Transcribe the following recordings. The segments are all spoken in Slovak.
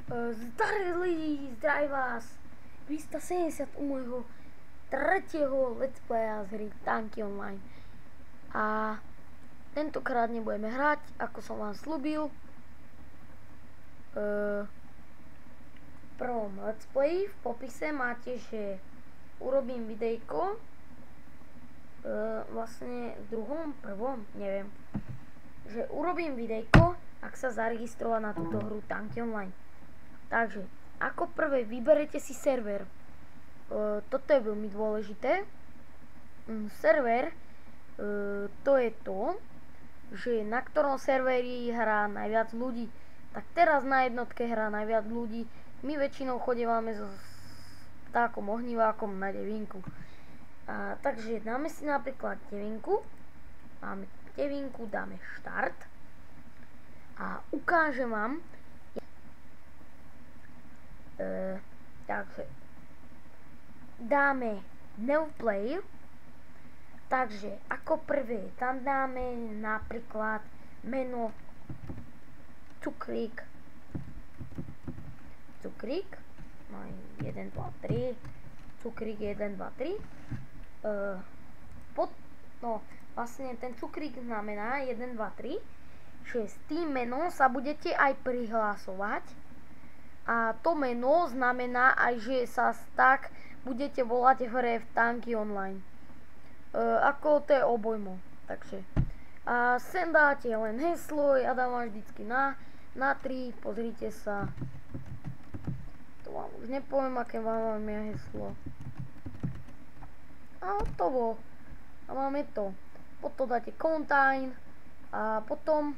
Zdar lidi, zdraví vás 270 u môjho tretieho let's playa z hry Tanky Online. A tentokrát nebudeme hrať, ako som vám slúbil. V prvom let's play v popise máte, že urobím videjko. Vlastne v prvom, neviem. Že urobím videjko, ak sa zaregistrovať na túto hru Tanky Online. Takže, ako prvé vyberete si server. Toto je veľmi dôležité. Server, to je to, že na ktorom serveri hrá najviac ľudí. Tak teraz na jednotke hrá najviac ľudí. My väčšinou chodívame so vtákom ohnivákom na devinku. Takže dáme si napríklad devinku. Máme devinku, dáme štart. A ukážem vám, takže dáme new play. Takže ako prvé tam dáme napríklad meno Cukrík. No 1, 2, 3. Cukrík 1, 2, 3. No vlastne ten Cukrík znamená 1, 2, 3. Že s tým menom sa budete aj prihlásovať. A to meno znamená aj, že sa tak budete volať v hre v Tanky Online. Ako to je obojmo. Takže. A sem dáte len heslo, ja dávam vždycky na 3, pozrite sa. To vám už nepoviem, aké mám ja heslo. A hotovo. A máme to. Potom dáte contain. A potom,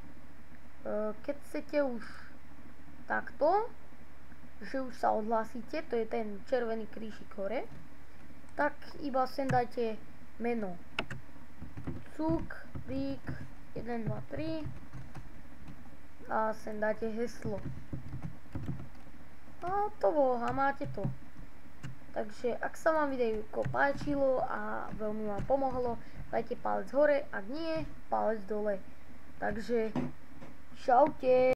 keď chcete už takto, že už sa odhlásite, to je ten červený krížik hore, tak iba sem dajte meno Cukrík 1, 2, 3 a sem dáte heslo. A hotovo, a máte to. Takže ak sa vám videjko páčilo a veľmi vám pomohlo, dajte palec hore, ak nie, palec dole. Takže čaute.